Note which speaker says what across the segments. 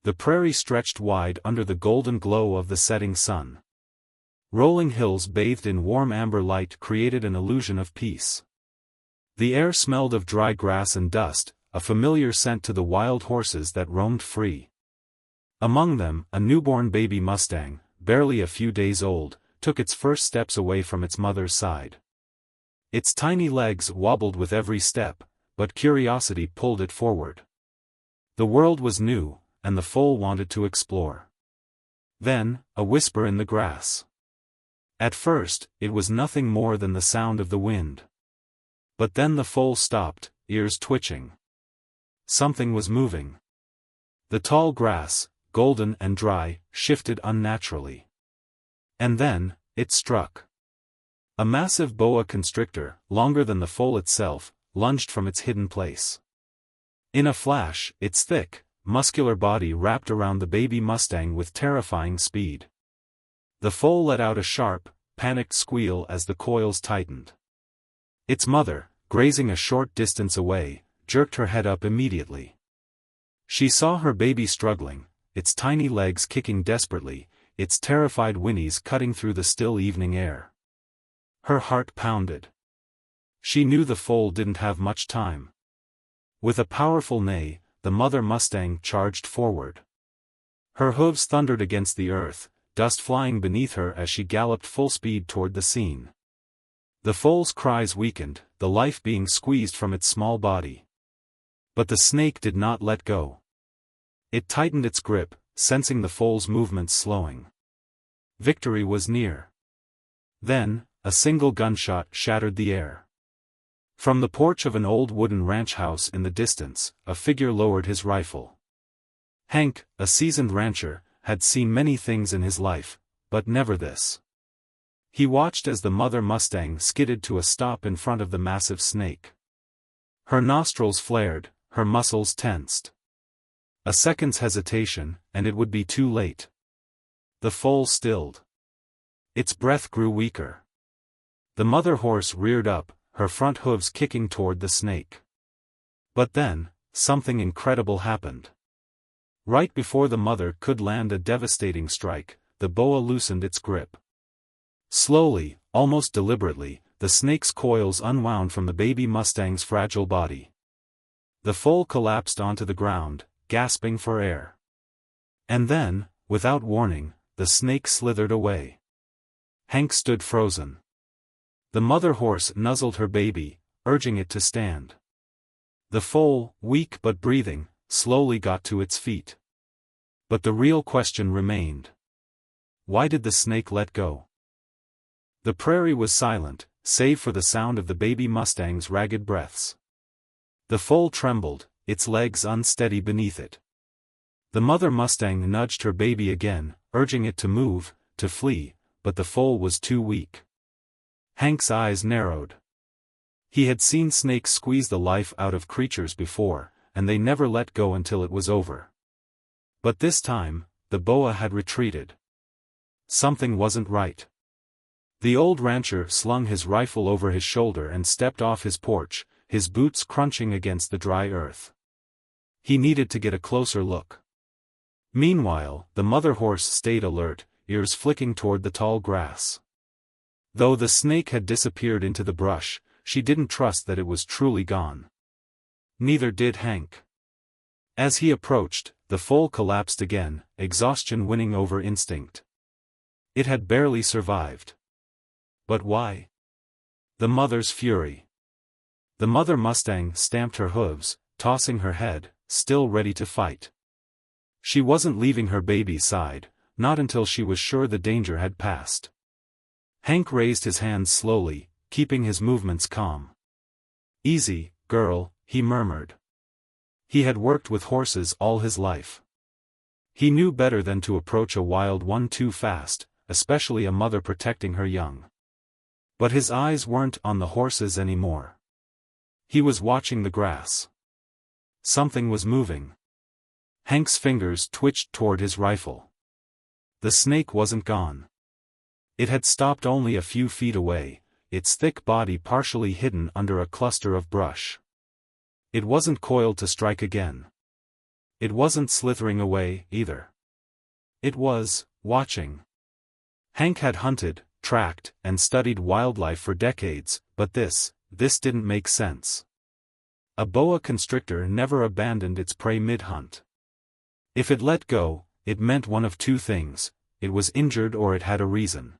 Speaker 1: The prairie stretched wide under the golden glow of the setting sun. Rolling hills bathed in warm amber light created an illusion of peace. The air smelled of dry grass and dust, a familiar scent to the wild horses that roamed free. Among them, a newborn baby Mustang, barely a few days old, took its first steps away from its mother's side. Its tiny legs wobbled with every step, but curiosity pulled it forward. The world was new, and the foal wanted to explore. Then, a whisper in the grass. At first, it was nothing more than the sound of the wind. But then the foal stopped, ears twitching. Something was moving. The tall grass, golden and dry, shifted unnaturally. And then, it struck. A massive boa constrictor, longer than the foal itself, lunged from its hidden place. In a flash, its thick, muscular body wrapped around the baby Mustang with terrifying speed. The foal let out a sharp, panicked squeal as the coils tightened. Its mother, grazing a short distance away, jerked her head up immediately. She saw her baby struggling, its tiny legs kicking desperately, its terrified whinnies cutting through the still evening air. Her heart pounded. She knew the foal didn't have much time. With a powerful neigh, the mother Mustang charged forward. Her hooves thundered against the earth, dust flying beneath her as she galloped full speed toward the scene. The foal's cries weakened, the life being squeezed from its small body. But the snake did not let go. It tightened its grip, sensing the foal's movements slowing. Victory was near. Then, a single gunshot shattered the air. From the porch of an old wooden ranch house in the distance, a figure lowered his rifle. Hank, a seasoned rancher, had seen many things in his life, but never this. He watched as the mother Mustang skidded to a stop in front of the massive snake. Her nostrils flared, her muscles tensed. A second's hesitation, and it would be too late. The foal stilled. Its breath grew weaker. The mother horse reared up, her front hooves kicking toward the snake. But then, something incredible happened. Right before the mother could land a devastating strike, the boa loosened its grip. Slowly, almost deliberately, the snake's coils unwound from the baby Mustang's fragile body. The foal collapsed onto the ground, gasping for air. And then, without warning, the snake slithered away. Hank stood frozen. The mother horse nuzzled her baby, urging it to stand. The foal, weak but breathing, slowly got to its feet. But the real question remained. Why did the snake let go? The prairie was silent, save for the sound of the baby Mustang's ragged breaths. The foal trembled, its legs unsteady beneath it. The mother Mustang nudged her baby again, urging it to move, to flee, but the foal was too weak. Hank's eyes narrowed. He had seen snakes squeeze the life out of creatures before, and they never let go until it was over. But this time, the boa had retreated. Something wasn't right. The old rancher slung his rifle over his shoulder and stepped off his porch, his boots crunching against the dry earth. He needed to get a closer look. Meanwhile, the mother horse stayed alert, ears flicking toward the tall grass. Though the snake had disappeared into the brush, she didn't trust that it was truly gone. Neither did Hank. As he approached, the foal collapsed again, exhaustion winning over instinct. It had barely survived. But why? The mother's fury. The mother Mustang stamped her hooves, tossing her head, still ready to fight. She wasn't leaving her baby's side, not until she was sure the danger had passed. Hank raised his hands slowly, keeping his movements calm. "Easy, girl," he murmured. He had worked with horses all his life. He knew better than to approach a wild one too fast, especially a mother protecting her young. But his eyes weren't on the horses anymore. He was watching the grass. Something was moving. Hank's fingers twitched toward his rifle. The snake wasn't gone. It had stopped only a few feet away, its thick body partially hidden under a cluster of brush. It wasn't coiled to strike again. It wasn't slithering away, either. It was, watching. Hank had hunted, tracked, and studied wildlife for decades, but this didn't make sense. A boa constrictor never abandoned its prey mid-hunt. If it let go, it meant one of two things: it was injured or it had a reason.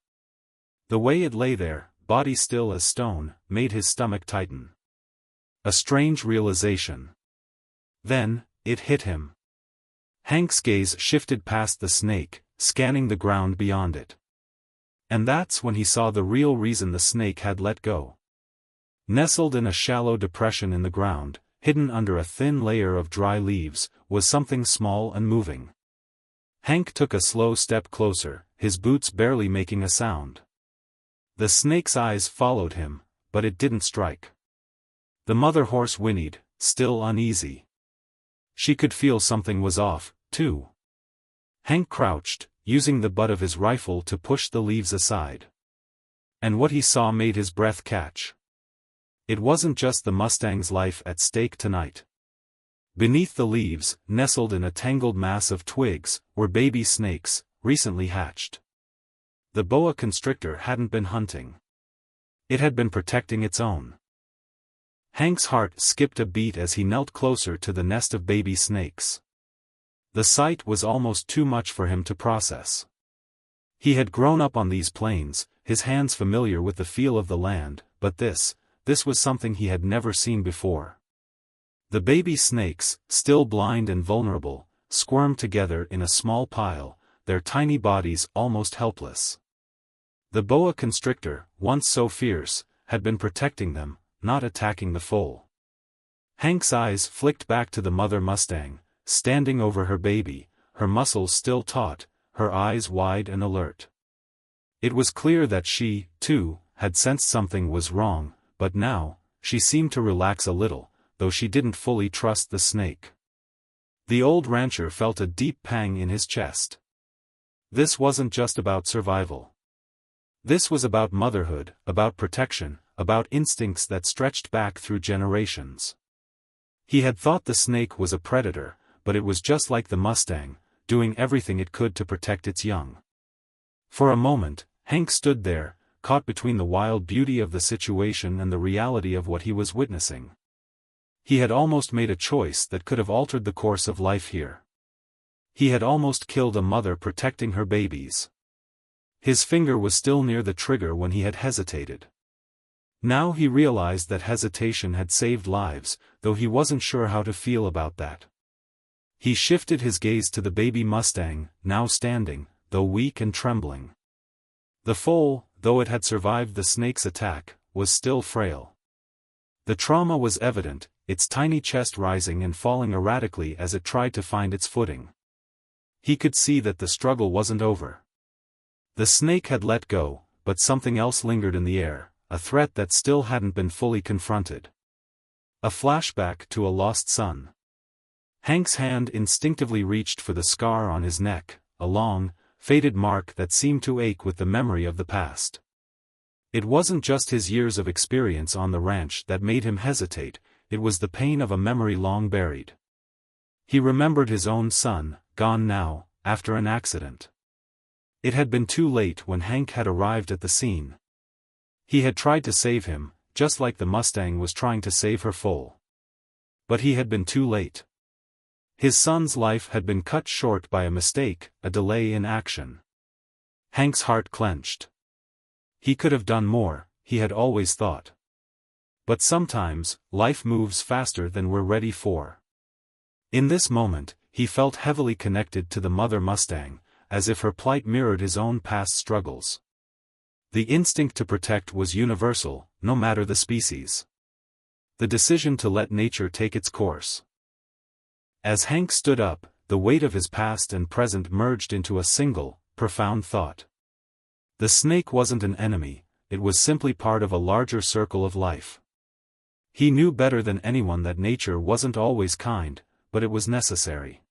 Speaker 1: The way it lay there, body still as stone, made his stomach tighten. A strange realization. Then, it hit him. Hank's gaze shifted past the snake, scanning the ground beyond it. And that's when he saw the real reason the snake had let go. Nestled in a shallow depression in the ground, hidden under a thin layer of dry leaves, was something small and moving. Hank took a slow step closer, his boots barely making a sound. The snake's eyes followed him, but it didn't strike. The mother horse whinnied, still uneasy. She could feel something was off, too. Hank crouched, using the butt of his rifle to push the leaves aside. And what he saw made his breath catch. It wasn't just the Mustang's life at stake tonight. Beneath the leaves, nestled in a tangled mass of twigs, were baby snakes, recently hatched. The boa constrictor hadn't been hunting. It had been protecting its own. Hank's heart skipped a beat as he knelt closer to the nest of baby snakes. The sight was almost too much for him to process. He had grown up on these plains, his hands familiar with the feel of the land, but this was something he had never seen before. The baby snakes, still blind and vulnerable, squirmed together in a small pile, their tiny bodies almost helpless. The boa constrictor, once so fierce, had been protecting them, not attacking the foal. Hank's eyes flicked back to the mother Mustang, standing over her baby, her muscles still taut, her eyes wide and alert. It was clear that she, too, had sensed something was wrong, but now, she seemed to relax a little, though she didn't fully trust the snake. The old rancher felt a deep pang in his chest. This wasn't just about survival. This was about motherhood, about protection, about instincts that stretched back through generations. He had thought the snake was a predator, but it was just like the Mustang, doing everything it could to protect its young. For a moment, Hank stood there, caught between the wild beauty of the situation and the reality of what he was witnessing. He had almost made a choice that could have altered the course of life here. He had almost killed a mother protecting her babies. His finger was still near the trigger when he had hesitated. Now he realized that hesitation had saved lives, though he wasn't sure how to feel about that. He shifted his gaze to the baby Mustang, now standing, though weak and trembling. The foal, though it had survived the snake's attack, was still frail. The trauma was evident, its tiny chest rising and falling erratically as it tried to find its footing. He could see that the struggle wasn't over. The snake had let go, but something else lingered in the air, a threat that still hadn't been fully confronted. A flashback to a lost son. Hank's hand instinctively reached for the scar on his neck, a long, faded mark that seemed to ache with the memory of the past. It wasn't just his years of experience on the ranch that made him hesitate, it was the pain of a memory long buried. He remembered his own son, gone now, after an accident. It had been too late when Hank had arrived at the scene. He had tried to save him, just like the Mustang was trying to save her foal. But he had been too late. His son's life had been cut short by a mistake, a delay in action. Hank's heart clenched. He could have done more, he had always thought. But sometimes, life moves faster than we're ready for. In this moment, he felt heavily connected to the mother Mustang, as if her plight mirrored his own past struggles. The instinct to protect was universal, no matter the species. The decision to let nature take its course. As Hank stood up, the weight of his past and present merged into a single, profound thought. The snake wasn't an enemy, it was simply part of a larger circle of life. He knew better than anyone that nature wasn't always kind, but it was necessary.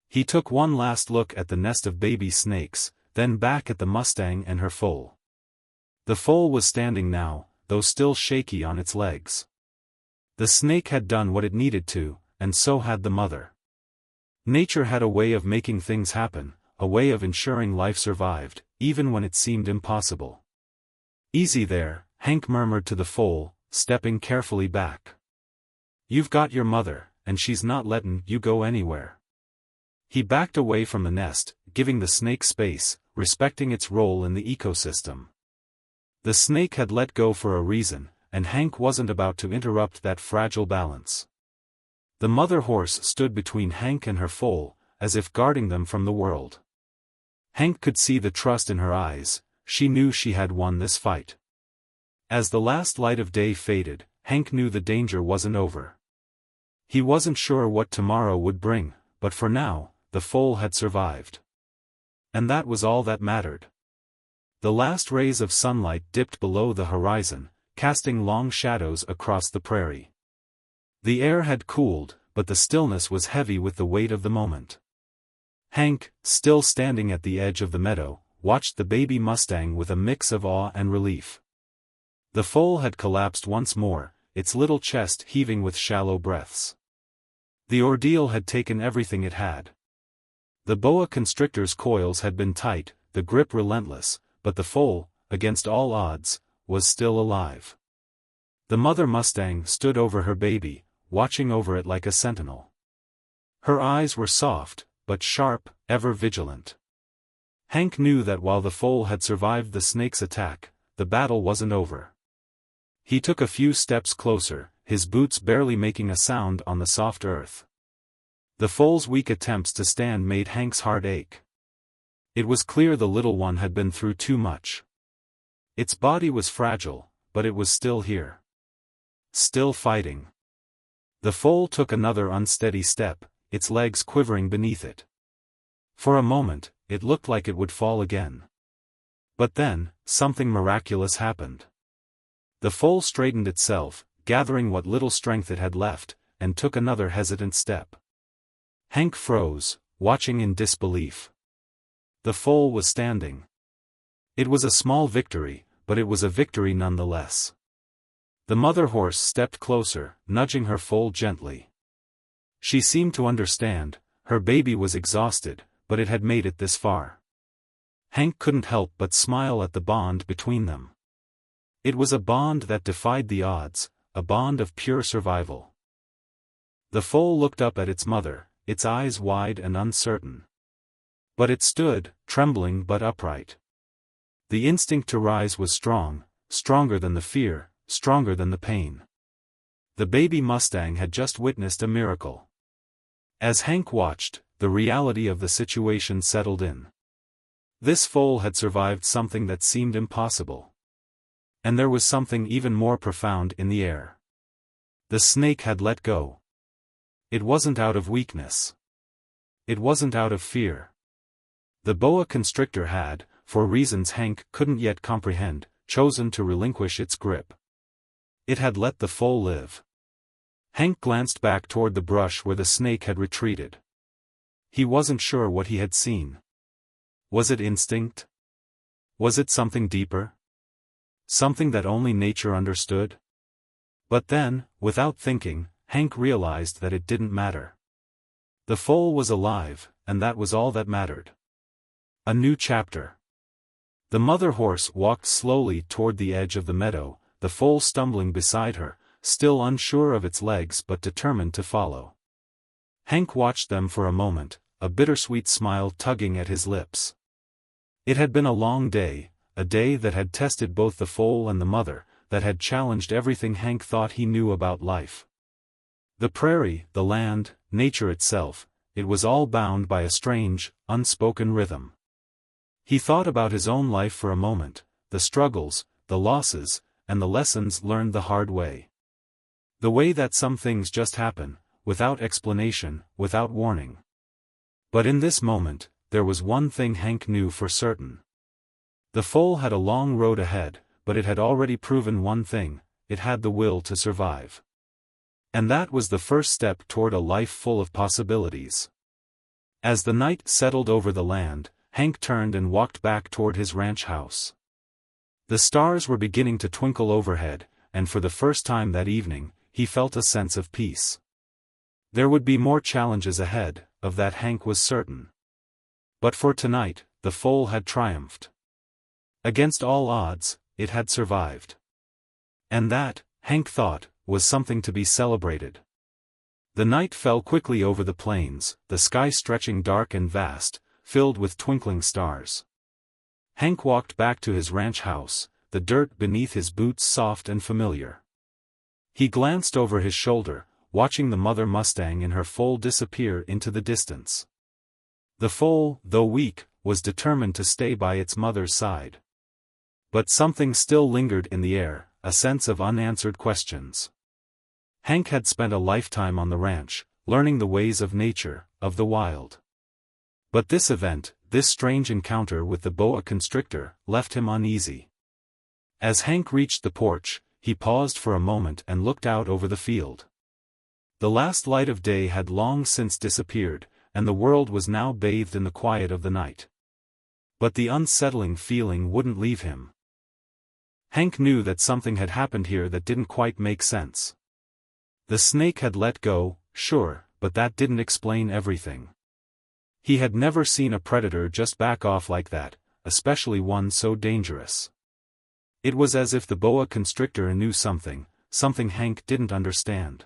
Speaker 1: He took one last look at the nest of baby snakes, then back at the Mustang and her foal. The foal was standing now, though still shaky on its legs. The snake had done what it needed to, and so had the mother. Nature had a way of making things happen, a way of ensuring life survived, even when it seemed impossible. "Easy there," Hank murmured to the foal, stepping carefully back. "You've got your mother, and she's not lettin' you go anywhere." He backed away from the nest, giving the snake space, respecting its role in the ecosystem. The snake had let go for a reason, and Hank wasn't about to interrupt that fragile balance. The mother horse stood between Hank and her foal, as if guarding them from the world. Hank could see the trust in her eyes. She knew she had won this fight. As the last light of day faded, Hank knew the danger wasn't over. He wasn't sure what tomorrow would bring, but for now, the foal had survived. And that was all that mattered. The last rays of sunlight dipped below the horizon, casting long shadows across the prairie. The air had cooled, but the stillness was heavy with the weight of the moment. Hank, still standing at the edge of the meadow, watched the baby Mustang with a mix of awe and relief. The foal had collapsed once more, its little chest heaving with shallow breaths. The ordeal had taken everything it had. The boa constrictor's coils had been tight, the grip relentless, but the foal, against all odds, was still alive. The mother Mustang stood over her baby, watching over it like a sentinel. Her eyes were soft, but sharp, ever vigilant. Hank knew that while the foal had survived the snake's attack, the battle wasn't over. He took a few steps closer, his boots barely making a sound on the soft earth. The foal's weak attempts to stand made Hank's heart ache. It was clear the little one had been through too much. Its body was fragile, but it was still here. Still fighting. The foal took another unsteady step, its legs quivering beneath it. For a moment, it looked like it would fall again. But then, something miraculous happened. The foal straightened itself, gathering what little strength it had left, and took another hesitant step. Hank froze, watching in disbelief. The foal was standing. It was a small victory, but it was a victory nonetheless. The mother horse stepped closer, nudging her foal gently. She seemed to understand. Her baby was exhausted, but it had made it this far. Hank couldn't help but smile at the bond between them. It was a bond that defied the odds, a bond of pure survival. The foal looked up at its mother, its eyes wide and uncertain. But it stood, trembling but upright. The instinct to rise was strong, stronger than the fear, stronger than the pain. The baby Mustang had just witnessed a miracle. As Hank watched, the reality of the situation settled in. This foal had survived something that seemed impossible. And there was something even more profound in the air. The snake had let go. It wasn't out of weakness. It wasn't out of fear. The boa constrictor had, for reasons Hank couldn't yet comprehend, chosen to relinquish its grip. It had let the foal live. Hank glanced back toward the brush where the snake had retreated. He wasn't sure what he had seen. Was it instinct? Was it something deeper? Something that only nature understood? But then, without thinking, Hank realized that it didn't matter. The foal was alive, and that was all that mattered. A new chapter. The mother horse walked slowly toward the edge of the meadow, the foal stumbling beside her, still unsure of its legs but determined to follow. Hank watched them for a moment, a bittersweet smile tugging at his lips. It had been a long day, a day that had tested both the foal and the mother, that had challenged everything Hank thought he knew about life. The prairie, the land, nature itself, it was all bound by a strange, unspoken rhythm. He thought about his own life for a moment, the struggles, the losses, and the lessons learned the hard way. The way that some things just happen, without explanation, without warning. But in this moment, there was one thing Hank knew for certain. The foal had a long road ahead, but it had already proven one thing: it had the will to survive. And that was the first step toward a life full of possibilities. As the night settled over the land, Hank turned and walked back toward his ranch house. The stars were beginning to twinkle overhead, and for the first time that evening, he felt a sense of peace. There would be more challenges ahead, of that Hank was certain. But for tonight, the foal had triumphed. Against all odds, it had survived. And that, Hank thought, was something to be celebrated. The night fell quickly over the plains, the sky stretching dark and vast, filled with twinkling stars. Hank walked back to his ranch house, the dirt beneath his boots soft and familiar. He glanced over his shoulder, watching the mother Mustang in her foal disappear into the distance. The foal, though weak, was determined to stay by its mother's side. But something still lingered in the air, a sense of unanswered questions. Hank had spent a lifetime on the ranch, learning the ways of nature, of the wild. But this event, this strange encounter with the boa constrictor, left him uneasy. As Hank reached the porch, he paused for a moment and looked out over the field. The last light of day had long since disappeared, and the world was now bathed in the quiet of the night. But the unsettling feeling wouldn't leave him. Hank knew that something had happened here that didn't quite make sense. The snake had let go, sure, but that didn't explain everything. He had never seen a predator just back off like that, especially one so dangerous. It was as if the boa constrictor knew something Hank didn't understand.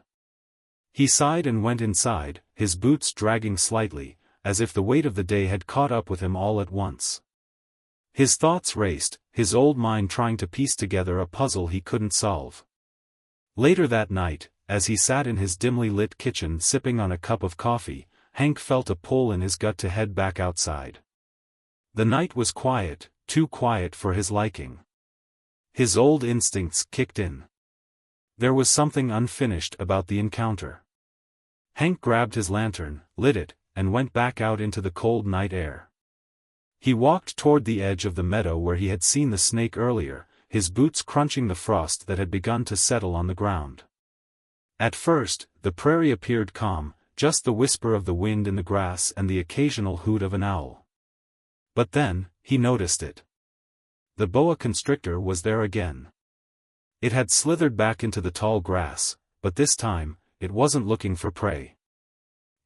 Speaker 1: He sighed and went inside, his boots dragging slightly, as if the weight of the day had caught up with him all at once. His thoughts raced, his old mind trying to piece together a puzzle he couldn't solve. Later that night, as he sat in his dimly lit kitchen sipping on a cup of coffee, Hank felt a pull in his gut to head back outside. The night was quiet, too quiet for his liking. His old instincts kicked in. There was something unfinished about the encounter. Hank grabbed his lantern, lit it, and went back out into the cold night air. He walked toward the edge of the meadow where he had seen the snake earlier, his boots crunching the frost that had begun to settle on the ground. At first, the prairie appeared calm, just the whisper of the wind in the grass and the occasional hoot of an owl. But then, he noticed it. The boa constrictor was there again. It had slithered back into the tall grass, but this time, it wasn't looking for prey.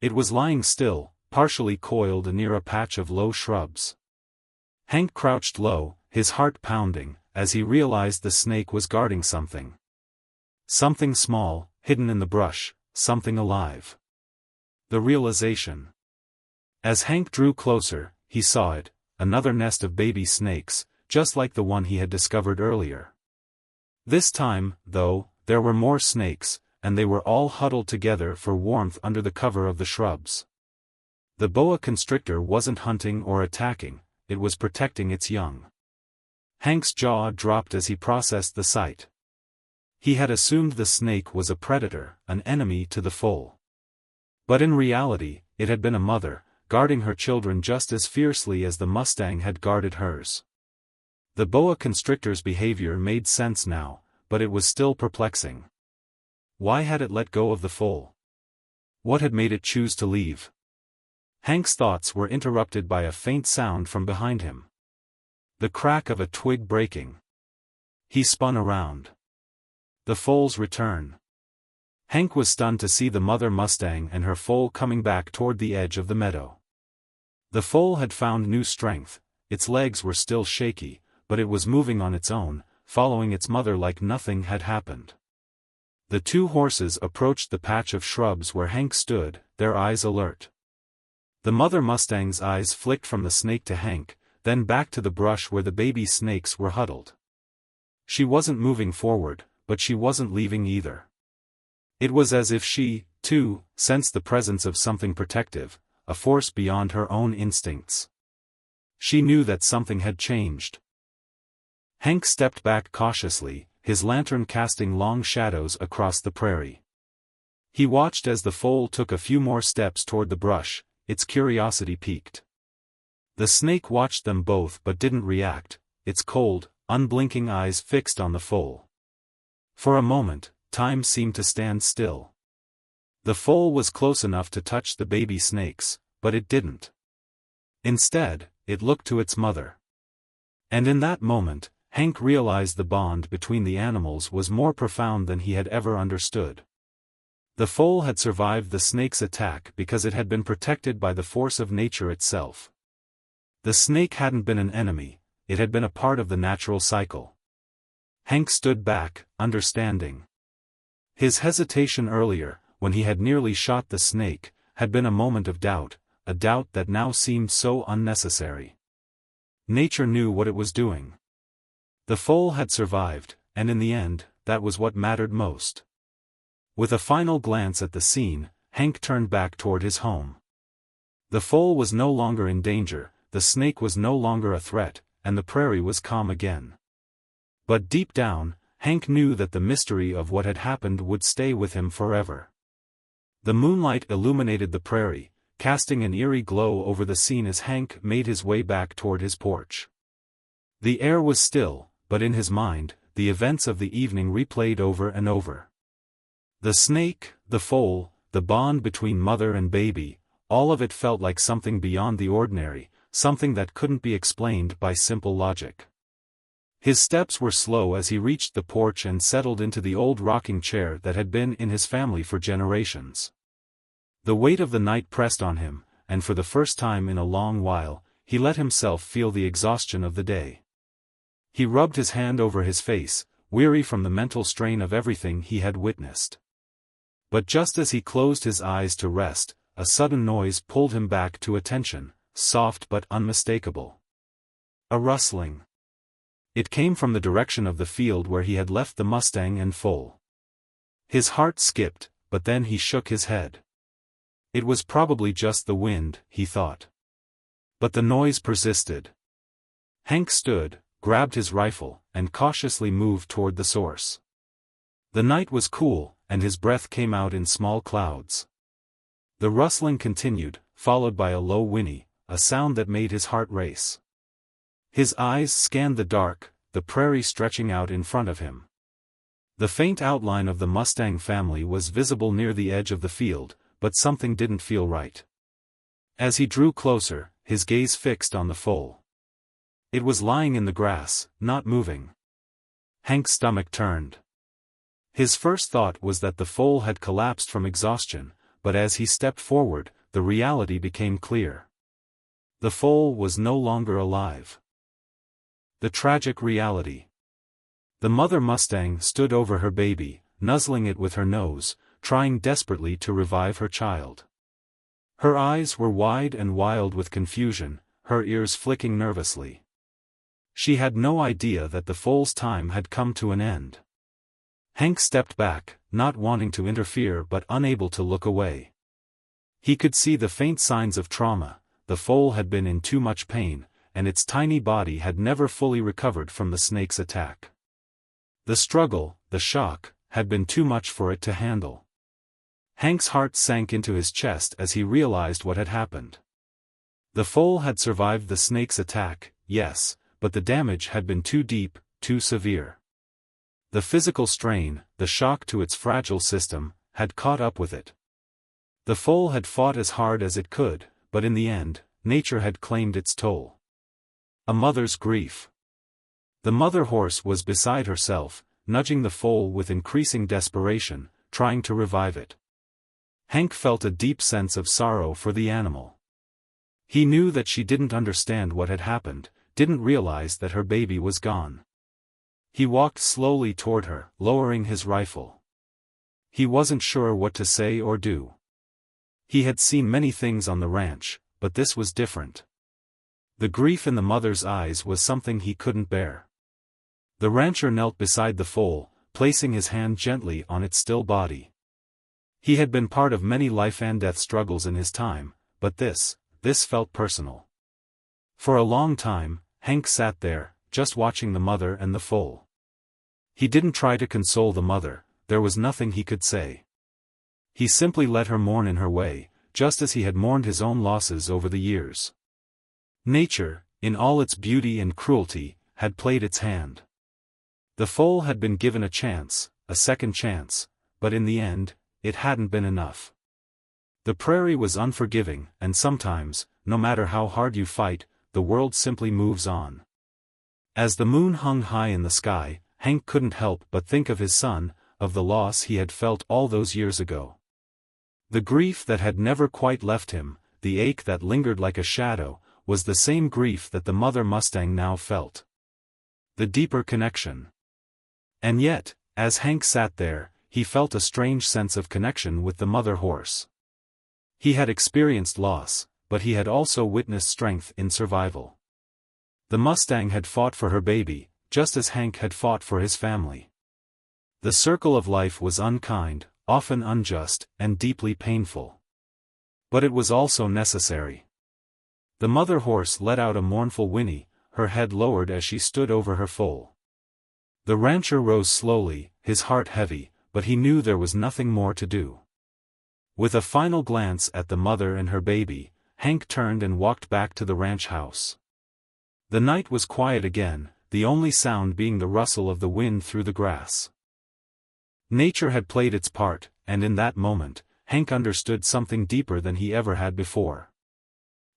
Speaker 1: It was lying still, partially coiled near a patch of low shrubs. Hank crouched low, his heart pounding, as he realized the snake was guarding something. Something small, hidden in the brush, something alive. The realization. As Hank drew closer, he saw it, another nest of baby snakes, just like the one he had discovered earlier. This time, though, there were more snakes, and they were all huddled together for warmth under the cover of the shrubs. The boa constrictor wasn't hunting or attacking, it was protecting its young. Hank's jaw dropped as he processed the sight. He had assumed the snake was a predator, an enemy to the foal. But in reality, it had been a mother, guarding her children just as fiercely as the Mustang had guarded hers. The boa constrictor's behavior made sense now, but it was still perplexing. Why had it let go of the foal? What had made it choose to leave? Hank's thoughts were interrupted by a faint sound from behind him. The crack of a twig breaking. He spun around. The foal's return. Hank was stunned to see the mother Mustang and her foal coming back toward the edge of the meadow. The foal had found new strength, its legs were still shaky, but it was moving on its own, following its mother like nothing had happened. The two horses approached the patch of shrubs where Hank stood, their eyes alert. The mother Mustang's eyes flicked from the snake to Hank, then back to the brush where the baby snakes were huddled. She wasn't moving forward, but she wasn't leaving either. It was as if she, too, sensed the presence of something protective, a force beyond her own instincts. She knew that something had changed. Hank stepped back cautiously, his lantern casting long shadows across the prairie. He watched as the foal took a few more steps toward the brush, its curiosity piqued. The snake watched them both but didn't react, its cold, unblinking eyes fixed on the foal. For a moment, time seemed to stand still. The foal was close enough to touch the baby snakes, but it didn't. Instead, it looked to its mother. And in that moment, Hank realized the bond between the animals was more profound than he had ever understood. The foal had survived the snake's attack because it had been protected by the force of nature itself. The snake hadn't been an enemy, it had been a part of the natural cycle. Hank stood back, understanding. His hesitation earlier, when he had nearly shot the snake, had been a moment of doubt, a doubt that now seemed so unnecessary. Nature knew what it was doing. The foal had survived, and in the end, that was what mattered most. With a final glance at the scene, Hank turned back toward his home. The foal was no longer in danger, the snake was no longer a threat, and the prairie was calm again. But deep down, Hank knew that the mystery of what had happened would stay with him forever. The moonlight illuminated the prairie, casting an eerie glow over the scene as Hank made his way back toward his porch. The air was still, but in his mind, the events of the evening replayed over and over. The snake, the foal, the bond between mother and baby, all of it felt like something beyond the ordinary, something that couldn't be explained by simple logic. His steps were slow as he reached the porch and settled into the old rocking chair that had been in his family for generations. The weight of the night pressed on him, and for the first time in a long while, he let himself feel the exhaustion of the day. He rubbed his hand over his face, weary from the mental strain of everything he had witnessed. But just as he closed his eyes to rest, a sudden noise pulled him back to attention, soft but unmistakable. A rustling. It came from the direction of the field where he had left the Mustang and foal. His heart skipped, but then he shook his head. It was probably just the wind, he thought. But the noise persisted. Hank stood, grabbed his rifle, and cautiously moved toward the source. The night was cool, and his breath came out in small clouds. The rustling continued, followed by a low whinny, a sound that made his heart race. His eyes scanned the dark, the prairie stretching out in front of him. The faint outline of the Mustang family was visible near the edge of the field, but something didn't feel right. As he drew closer, his gaze fixed on the foal. It was lying in the grass, not moving. Hank's stomach turned. His first thought was that the foal had collapsed from exhaustion, but as he stepped forward, the reality became clear. The foal was no longer alive. The tragic reality. The mother Mustang stood over her baby, nuzzling it with her nose, trying desperately to revive her child. Her eyes were wide and wild with confusion, her ears flicking nervously. She had no idea that the foal's time had come to an end. Hank stepped back, not wanting to interfere but unable to look away. He could see the faint signs of trauma, the foal had been in too much pain, and its tiny body had never fully recovered from the snake's attack. The struggle, the shock, had been too much for it to handle. Hank's heart sank into his chest as he realized what had happened. The foal had survived the snake's attack, yes, but the damage had been too deep, too severe. The physical strain, the shock to its fragile system, had caught up with it. The foal had fought as hard as it could, but in the end, nature had claimed its toll. A mother's grief. The mother horse was beside herself, nudging the foal with increasing desperation, trying to revive it. Hank felt a deep sense of sorrow for the animal. He knew that she didn't understand what had happened, didn't realize that her baby was gone. He walked slowly toward her, lowering his rifle. He wasn't sure what to say or do. He had seen many things on the ranch, but this was different. The grief in the mother's eyes was something he couldn't bear. The rancher knelt beside the foal, placing his hand gently on its still body. He had been part of many life and death struggles in his time, but this felt personal. For a long time, Hank sat there, just watching the mother and the foal. He didn't try to console the mother, there was nothing he could say. He simply let her mourn in her way, just as he had mourned his own losses over the years. Nature, in all its beauty and cruelty, had played its hand. The foal had been given a chance, a second chance, but in the end, it hadn't been enough. The prairie was unforgiving, and sometimes, no matter how hard you fight, the world simply moves on. As the moon hung high in the sky, Hank couldn't help but think of his son, of the loss he had felt all those years ago. The grief that had never quite left him, the ache that lingered like a shadow, was the same grief that the mother Mustang now felt. The deeper connection. And yet, as Hank sat there, he felt a strange sense of connection with the mother horse. He had experienced loss, but he had also witnessed strength in survival. The Mustang had fought for her baby, just as Hank had fought for his family. The circle of life was unkind, often unjust, and deeply painful. But it was also necessary. The mother horse let out a mournful whinny, her head lowered as she stood over her foal. The rancher rose slowly, his heart heavy, but he knew there was nothing more to do. With a final glance at the mother and her baby, Hank turned and walked back to the ranch house. The night was quiet again, the only sound being the rustle of the wind through the grass. Nature had played its part, and in that moment, Hank understood something deeper than he ever had before.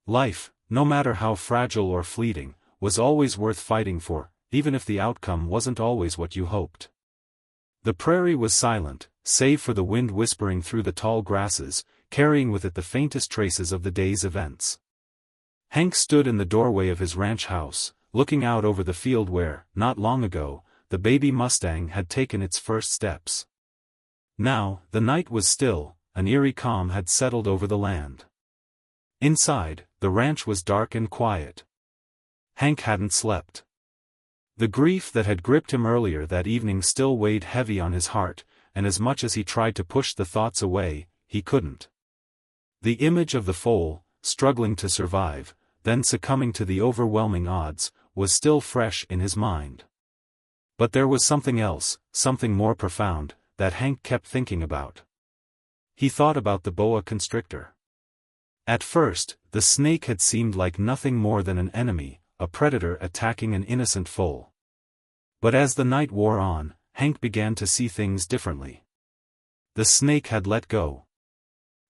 Speaker 1: Life, no matter how fragile or fleeting, was always worth fighting for, even if the outcome wasn't always what you hoped. The prairie was silent, save for the wind whispering through the tall grasses, carrying with it the faintest traces of the day's events. Hank stood in the doorway of his ranch house, looking out over the field where, not long ago, the baby Mustang had taken its first steps. Now, the night was still, an eerie calm had settled over the land. Inside, the ranch was dark and quiet. Hank hadn't slept. The grief that had gripped him earlier that evening still weighed heavy on his heart, and as much as he tried to push the thoughts away, he couldn't. The image of the foal, struggling to survive, then succumbing to the overwhelming odds, was still fresh in his mind. But there was something else, something more profound, that Hank kept thinking about. He thought about the boa constrictor. At first, the snake had seemed like nothing more than an enemy, a predator attacking an innocent foal. But as the night wore on, Hank began to see things differently. The snake had let go.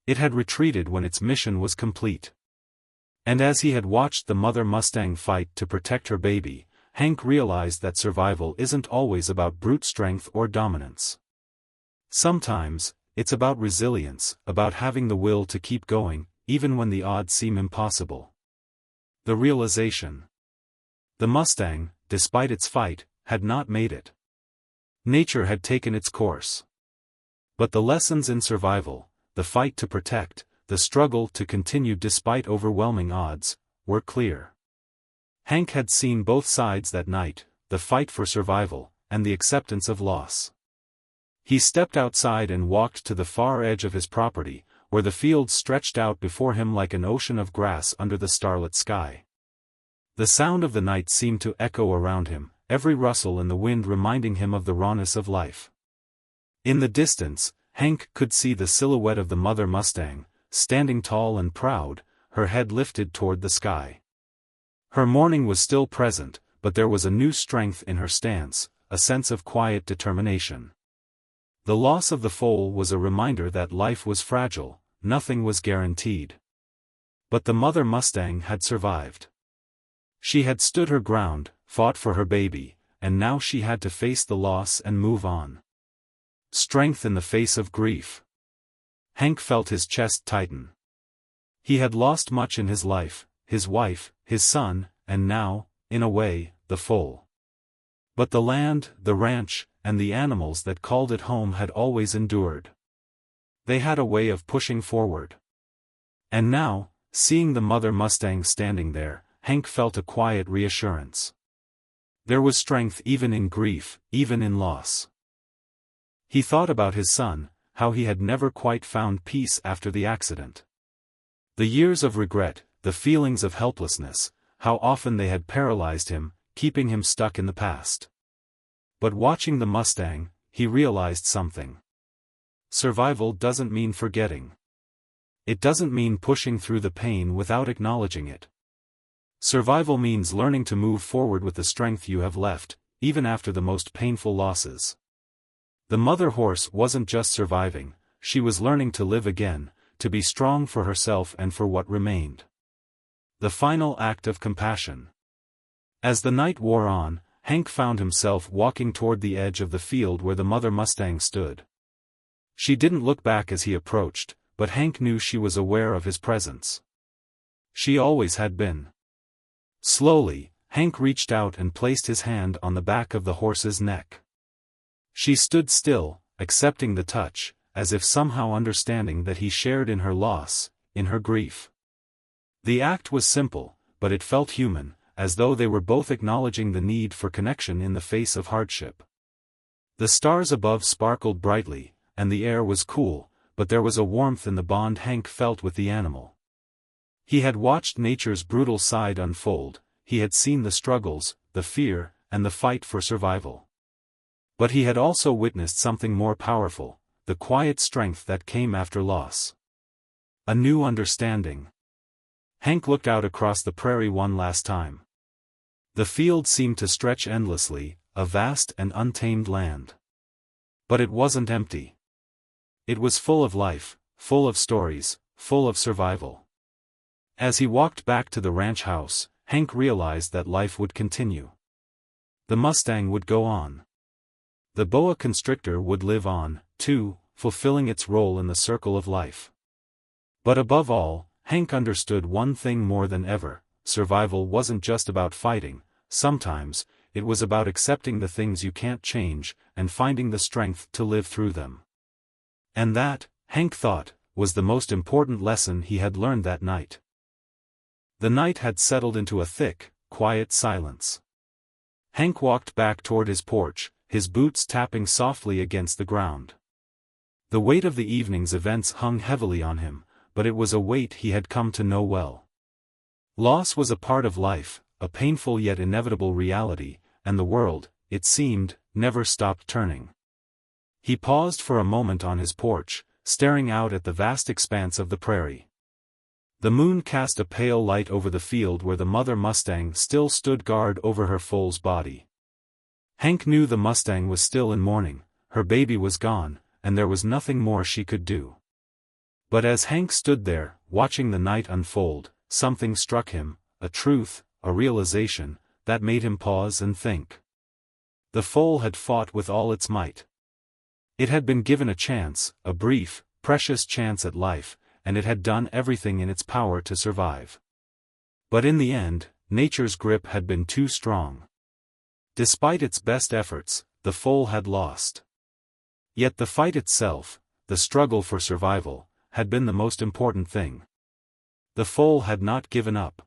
Speaker 1: It had retreated when its mission was complete. And as he had watched the mother Mustang fight to protect her baby, Hank realized that survival isn't always about brute strength or dominance. Sometimes, it's about resilience, about having the will to keep going, even when the odds seem impossible. The realization. The Mustang, despite its fight, had not made it. Nature had taken its course. But the lessons in survival, the fight to protect, the struggle to continue despite overwhelming odds, were clear. Hank had seen both sides that night, the fight for survival, and the acceptance of loss. He stepped outside and walked to the far edge of his property, where the fields stretched out before him like an ocean of grass under the starlit sky. The sound of the night seemed to echo around him, every rustle in the wind reminding him of the rawness of life. In the distance, Hank could see the silhouette of the mother Mustang, standing tall and proud, her head lifted toward the sky. Her mourning was still present, but there was a new strength in her stance, a sense of quiet determination. The loss of the foal was a reminder that life was fragile, nothing was guaranteed. But the mother Mustang had survived. She had stood her ground, fought for her baby, and now she had to face the loss and move on. Strength in the face of grief. Hank felt his chest tighten. He had lost much in his life, his wife, his son, and now, in a way, the foal. But the land, the ranch, and the animals that called it home had always endured. They had a way of pushing forward. And now, seeing the mother Mustang standing there, Hank felt a quiet reassurance. There was strength even in grief, even in loss. He thought about his son, how he had never quite found peace after the accident. The years of regret, the feelings of helplessness, how often they had paralyzed him, keeping him stuck in the past. But watching the Mustang, he realized something. Survival doesn't mean forgetting. It doesn't mean pushing through the pain without acknowledging it. Survival means learning to move forward with the strength you have left, even after the most painful losses. The mother horse wasn't just surviving, she was learning to live again, to be strong for herself and for what remained. The final act of compassion. As the night wore on, Hank found himself walking toward the edge of the field where the mother Mustang stood. She didn't look back as he approached, but Hank knew she was aware of his presence. She always had been. Slowly, Hank reached out and placed his hand on the back of the horse's neck. She stood still, accepting the touch, as if somehow understanding that he shared in her loss, in her grief. The act was simple, but it felt human, as though they were both acknowledging the need for connection in the face of hardship. The stars above sparkled brightly, and the air was cool, but there was a warmth in the bond Hank felt with the animal. He had watched nature's brutal side unfold, he had seen the struggles, the fear, and the fight for survival. But he had also witnessed something more powerful, the quiet strength that came after loss. A new understanding. Hank looked out across the prairie one last time. The field seemed to stretch endlessly, a vast and untamed land. But it wasn't empty. It was full of life, full of stories, full of survival. As he walked back to the ranch house, Hank realized that life would continue. The Mustang would go on. The boa constrictor would live on, too, fulfilling its role in the circle of life. But above all, Hank understood one thing more than ever: survival wasn't just about fighting, sometimes, it was about accepting the things you can't change, and finding the strength to live through them. And that, Hank thought, was the most important lesson he had learned that night. The night had settled into a thick, quiet silence. Hank walked back toward his porch, his boots tapping softly against the ground. The weight of the evening's events hung heavily on him, but it was a weight he had come to know well. Loss was a part of life, a painful yet inevitable reality, and the world, it seemed, never stopped turning. He paused for a moment on his porch, staring out at the vast expanse of the prairie. The moon cast a pale light over the field where the mother Mustang still stood guard over her foal's body. Hank knew the Mustang was still in mourning, her baby was gone, and there was nothing more she could do. But as Hank stood there, watching the night unfold, something struck him, a truth, a realization, that made him pause and think. The foal had fought with all its might. It had been given a chance, a brief, precious chance at life, and it had done everything in its power to survive. But in the end, nature's grip had been too strong. Despite its best efforts, the foal had lost. Yet the fight itself, the struggle for survival, had been the most important thing. The foal had not given up.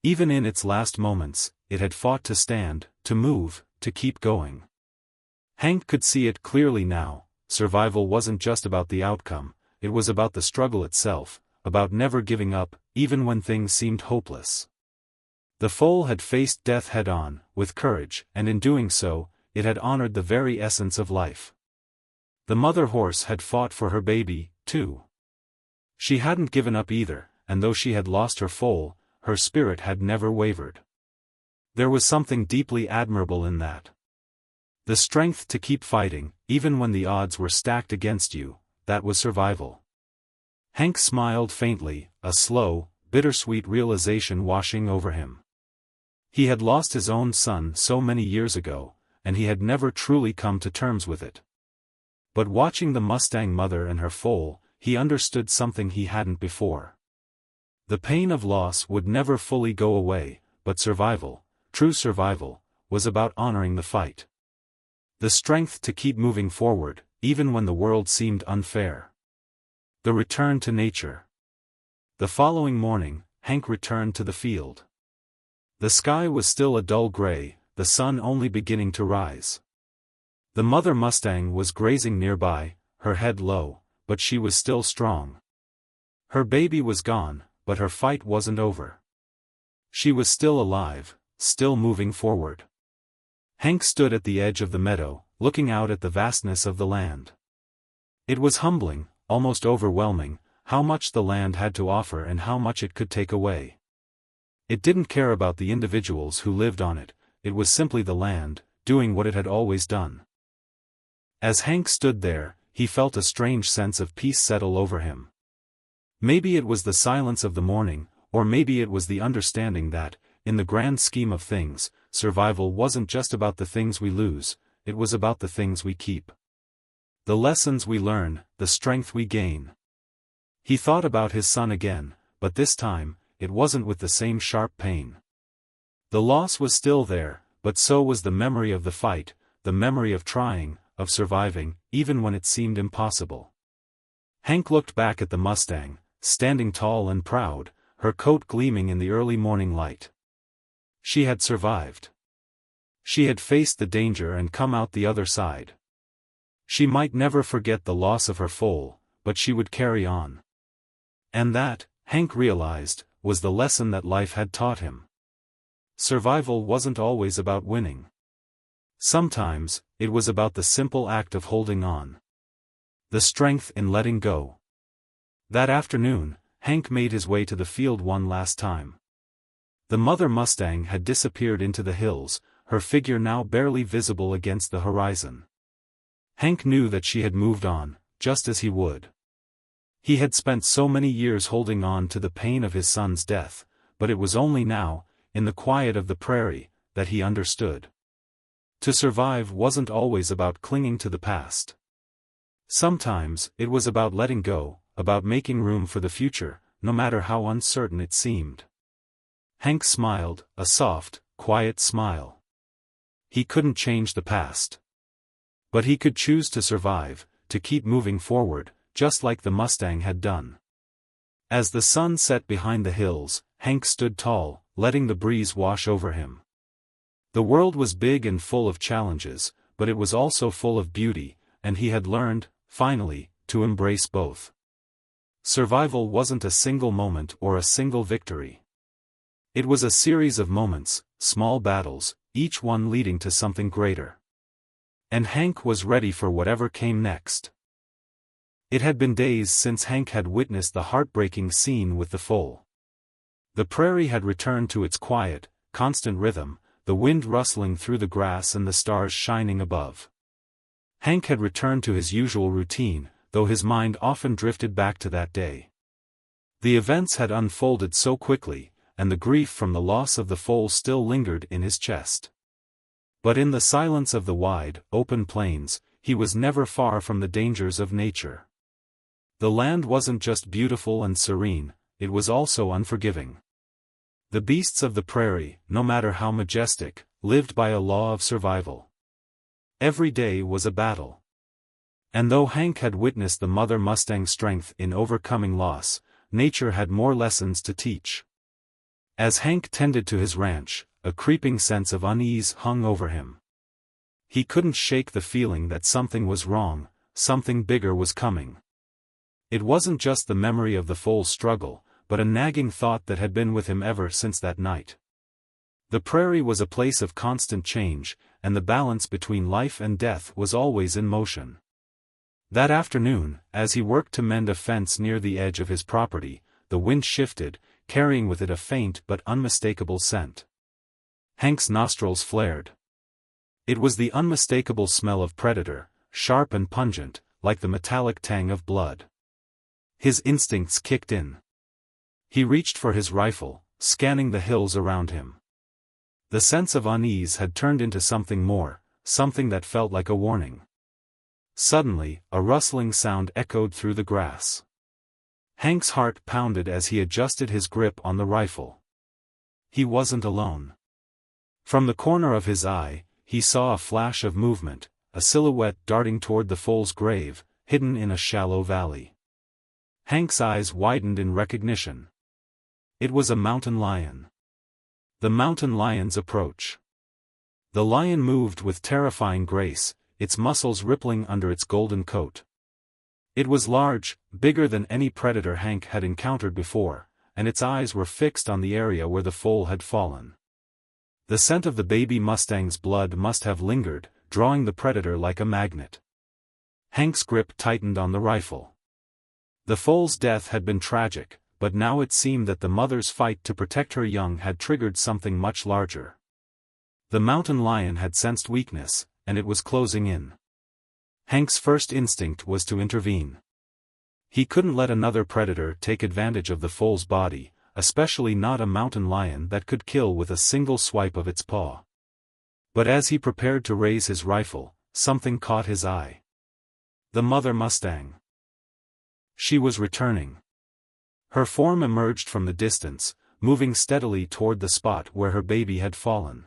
Speaker 1: Even in its last moments, it had fought to stand, to move, to keep going. Hank could see it clearly now: survival wasn't just about the outcome, it was about the struggle itself, about never giving up, even when things seemed hopeless. The foal had faced death head-on, with courage, and in doing so, it had honored the very essence of life. The mother horse had fought for her baby, too. She hadn't given up either, and though she had lost her foal, her spirit had never wavered. There was something deeply admirable in that. The strength to keep fighting, even when the odds were stacked against you, that was survival. Hank smiled faintly, a slow, bittersweet realization washing over him. He had lost his own son so many years ago, and he had never truly come to terms with it. But watching the Mustang mother and her foal, he understood something he hadn't before. The pain of loss would never fully go away, but survival, true survival, was about honoring the fight. The strength to keep moving forward, even when the world seemed unfair. The return to nature. The following morning, Hank returned to the field. The sky was still a dull gray, the sun only beginning to rise. The mother Mustang was grazing nearby, her head low, but she was still strong. Her baby was gone, but her fight wasn't over. She was still alive, still moving forward. Hank stood at the edge of the meadow, looking out at the vastness of the land. It was humbling, almost overwhelming, how much the land had to offer and how much it could take away. It didn't care about the individuals who lived on it, it was simply the land, doing what it had always done. As Hank stood there, he felt a strange sense of peace settle over him. Maybe it was the silence of the morning, or maybe it was the understanding that, in the grand scheme of things, survival wasn't just about the things we lose, it was about the things we keep. The lessons we learn, the strength we gain. He thought about his son again, but this time, it wasn't with the same sharp pain. The loss was still there, but so was the memory of the fight, the memory of trying, of surviving, even when it seemed impossible. Hank looked back at the Mustang, standing tall and proud, her coat gleaming in the early morning light. She had survived. She had faced the danger and come out the other side. She might never forget the loss of her foal, but she would carry on. And that, Hank realized, was the lesson that life had taught him. Survival wasn't always about winning. Sometimes, it was about the simple act of holding on. The strength in letting go. That afternoon, Hank made his way to the field one last time. The mother Mustang had disappeared into the hills, her figure now barely visible against the horizon. Hank knew that she had moved on, just as he would. He had spent so many years holding on to the pain of his son's death, but it was only now, in the quiet of the prairie, that he understood. To survive wasn't always about clinging to the past. Sometimes, it was about letting go, about making room for the future, no matter how uncertain it seemed. Hank smiled, a soft, quiet smile. He couldn't change the past. But he could choose to survive, to keep moving forward, just like the Mustang had done. As the sun set behind the hills, Hank stood tall, letting the breeze wash over him. The world was big and full of challenges, but it was also full of beauty, and he had learned, finally, to embrace both. Survival wasn't a single moment or a single victory. It was a series of moments, small battles, each one leading to something greater. And Hank was ready for whatever came next. It had been days since Hank had witnessed the heartbreaking scene with the foal. The prairie had returned to its quiet, constant rhythm, the wind rustling through the grass and the stars shining above. Hank had returned to his usual routine, though his mind often drifted back to that day. The events had unfolded so quickly, and the grief from the loss of the foal still lingered in his chest. But in the silence of the wide, open plains, he was never far from the dangers of nature. The land wasn't just beautiful and serene, it was also unforgiving. The beasts of the prairie, no matter how majestic, lived by a law of survival. Every day was a battle. And though Hank had witnessed the mother Mustang's strength in overcoming loss, nature had more lessons to teach. As Hank tended to his ranch, a creeping sense of unease hung over him. He couldn't shake the feeling that something was wrong, something bigger was coming. It wasn't just the memory of the foal's struggle, but a nagging thought that had been with him ever since that night. The prairie was a place of constant change, and the balance between life and death was always in motion. That afternoon, as he worked to mend a fence near the edge of his property, the wind shifted, carrying with it a faint but unmistakable scent. Hank's nostrils flared. It was the unmistakable smell of predator, sharp and pungent, like the metallic tang of blood. His instincts kicked in. He reached for his rifle, scanning the hills around him. The sense of unease had turned into something more, something that felt like a warning. Suddenly, a rustling sound echoed through the grass. Hank's heart pounded as he adjusted his grip on the rifle. He wasn't alone. From the corner of his eye, he saw a flash of movement, a silhouette darting toward the foal's grave, hidden in a shallow valley. Hank's eyes widened in recognition. It was a mountain lion. The mountain lion's approach. The lion moved with terrifying grace, its muscles rippling under its golden coat. It was large, bigger than any predator Hank had encountered before, and its eyes were fixed on the area where the foal had fallen. The scent of the baby Mustang's blood must have lingered, drawing the predator like a magnet. Hank's grip tightened on the rifle. The foal's death had been tragic, but now it seemed that the mother's fight to protect her young had triggered something much larger. The mountain lion had sensed weakness, and it was closing in. Hank's first instinct was to intervene. He couldn't let another predator take advantage of the foal's body, especially not a mountain lion that could kill with a single swipe of its paw. But as he prepared to raise his rifle, something caught his eye. The mother Mustang. She was returning. Her form emerged from the distance, moving steadily toward the spot where her baby had fallen.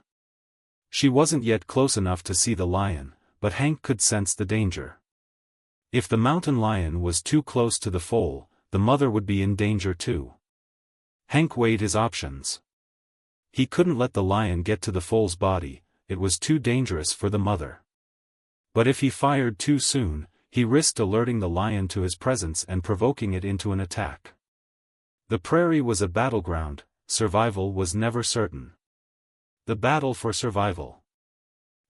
Speaker 1: She wasn't yet close enough to see the lion, but Hank could sense the danger. If the mountain lion was too close to the foal, the mother would be in danger too. Hank weighed his options. He couldn't let the lion get to the foal's body, it was too dangerous for the mother. But if he fired too soon, he risked alerting the lion to his presence and provoking it into an attack. The prairie was a battleground, survival was never certain. The battle for survival.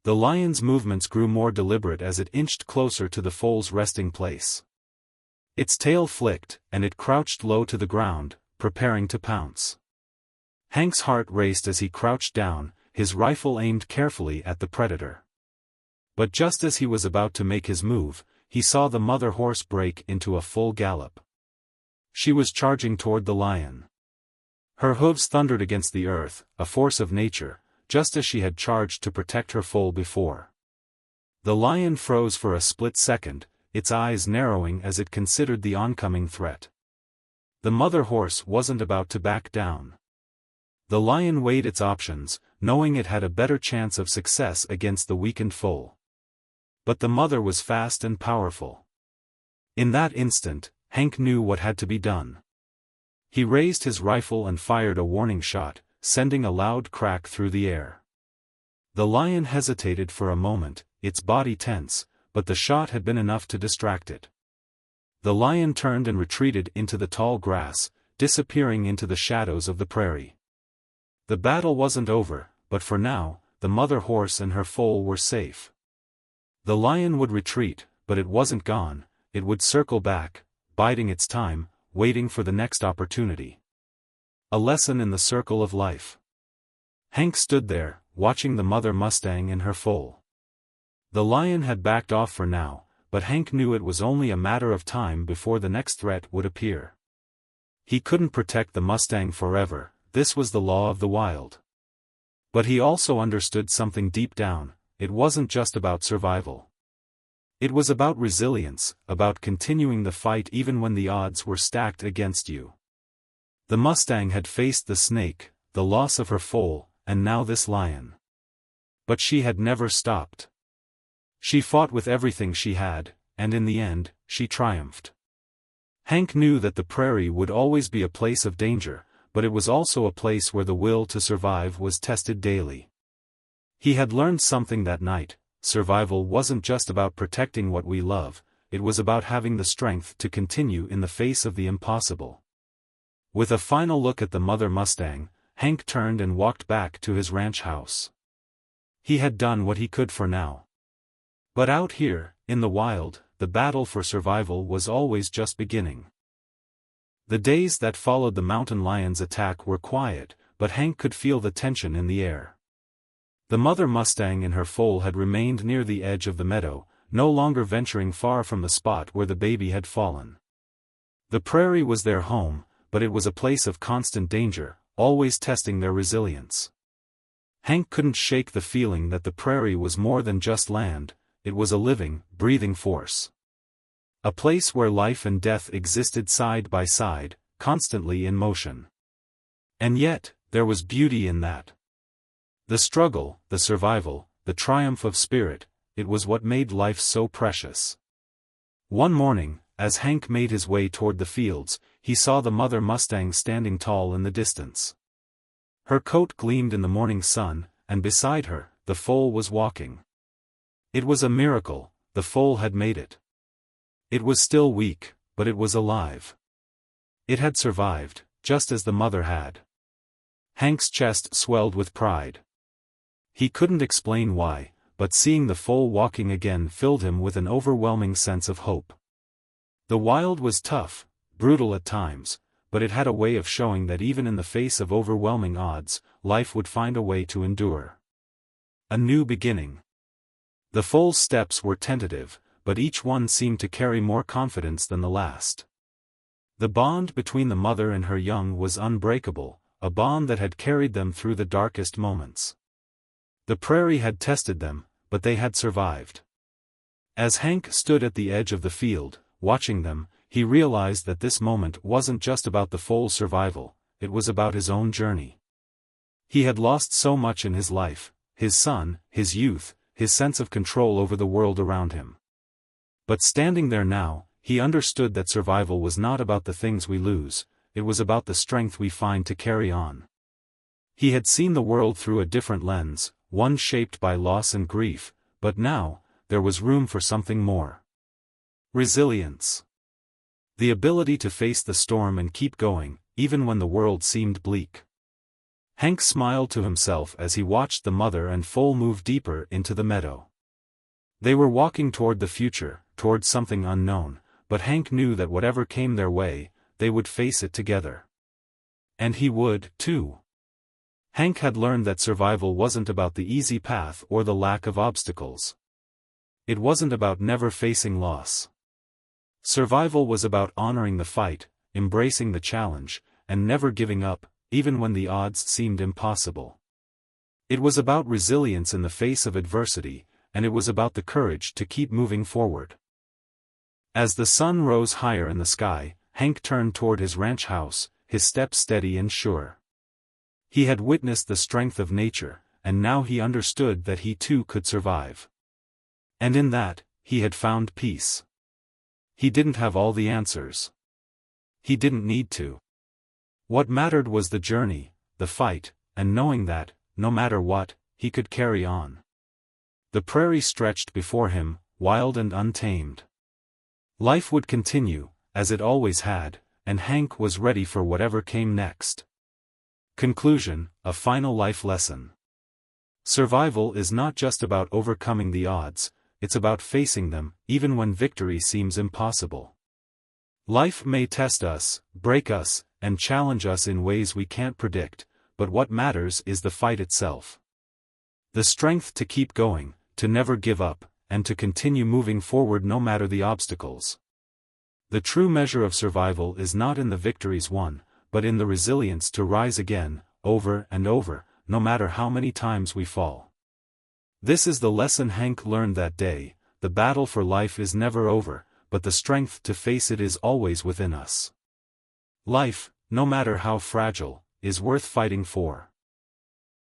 Speaker 1: The lion's movements grew more deliberate as it inched closer to the foal's resting place. Its tail flicked, and it crouched low to the ground, preparing to pounce. Hank's heart raced as he crouched down, his rifle aimed carefully at the predator. But just as he was about to make his move, he saw the mother horse break into a full gallop. She was charging toward the lion. Her hooves thundered against the earth, a force of nature, just as she had charged to protect her foal before. The lion froze for a split second, its eyes narrowing as it considered the oncoming threat. The mother horse wasn't about to back down. The lion weighed its options, knowing it had a better chance of success against the weakened foal. But the mother was fast and powerful. In that instant, Hank knew what had to be done. He raised his rifle and fired a warning shot, sending a loud crack through the air. The lion hesitated for a moment, its body tense, but the shot had been enough to distract it. The lion turned and retreated into the tall grass, disappearing into the shadows of the prairie. The battle wasn't over, but for now, the mother horse and her foal were safe. The lion would retreat, but it wasn't gone, it would circle back, biding its time, waiting for the next opportunity. A lesson in the circle of life. Hank stood there, watching the mother Mustang and her foal. The lion had backed off for now, but Hank knew it was only a matter of time before the next threat would appear. He couldn't protect the Mustang forever, this was the law of the wild. But he also understood something deep down, it wasn't just about survival. It was about resilience, about continuing the fight even when the odds were stacked against you. The Mustang had faced the snake, the loss of her foal, and now this lion. But she had never stopped. She fought with everything she had, and in the end, she triumphed. Hank knew that the prairie would always be a place of danger, but it was also a place where the will to survive was tested daily. He had learned something that night: survival wasn't just about protecting what we love, it was about having the strength to continue in the face of the impossible. With a final look at the mother Mustang, Hank turned and walked back to his ranch house. He had done what he could for now. But out here, in the wild, the battle for survival was always just beginning. The days that followed the mountain lion's attack were quiet, but Hank could feel the tension in the air. The mother Mustang and her foal had remained near the edge of the meadow, no longer venturing far from the spot where the baby had fallen. The prairie was their home, but it was a place of constant danger, always testing their resilience. Hank couldn't shake the feeling that the prairie was more than just land, it was a living, breathing force. A place where life and death existed side by side, constantly in motion. And yet, there was beauty in that. The struggle, the survival, the triumph of spirit, it was what made life so precious. One morning, as Hank made his way toward the fields, he saw the mother Mustang standing tall in the distance. Her coat gleamed in the morning sun, and beside her, the foal was walking. It was a miracle, the foal had made it. It was still weak, but it was alive. It had survived, just as the mother had. Hank's chest swelled with pride. He couldn't explain why, but seeing the foal walking again filled him with an overwhelming sense of hope. The wild was tough, brutal at times, but it had a way of showing that even in the face of overwhelming odds, life would find a way to endure. A new beginning. The foal's steps were tentative, but each one seemed to carry more confidence than the last. The bond between the mother and her young was unbreakable, a bond that had carried them through the darkest moments. The prairie had tested them, but they had survived. As Hank stood at the edge of the field, watching them, he realized that this moment wasn't just about the foal's survival, it was about his own journey. He had lost so much in his life, his son, his youth, his sense of control over the world around him. But standing there now, he understood that survival was not about the things we lose, it was about the strength we find to carry on. He had seen the world through a different lens, one shaped by loss and grief, but now, there was room for something more. Resilience. The ability to face the storm and keep going, even when the world seemed bleak. Hank smiled to himself as he watched the mother and foal move deeper into the meadow. They were walking toward the future, toward something unknown, but Hank knew that whatever came their way, they would face it together. And he would, too. Hank had learned that survival wasn't about the easy path or the lack of obstacles. It wasn't about never facing loss. Survival was about honoring the fight, embracing the challenge, and never giving up, even when the odds seemed impossible. It was about resilience in the face of adversity, and it was about the courage to keep moving forward. As the sun rose higher in the sky, Hank turned toward his ranch house, his step steady and sure. He had witnessed the strength of nature, and now he understood that he too could survive. And in that, he had found peace. He didn't have all the answers. He didn't need to. What mattered was the journey, the fight, and knowing that, no matter what, he could carry on. The prairie stretched before him, wild and untamed. Life would continue, as it always had, and Hank was ready for whatever came next. Conclusion, a final life lesson. Survival is not just about overcoming the odds, it's about facing them, even when victory seems impossible. Life may test us, break us, and challenge us in ways we can't predict, but what matters is the fight itself. The strength to keep going, to never give up, and to continue moving forward no matter the obstacles. The true measure of survival is not in the victories won, but in the resilience to rise again, over and over, no matter how many times we fall. This is the lesson Hank learned that day: the battle for life is never over, but the strength to face it is always within us. Life, no matter how fragile, is worth fighting for.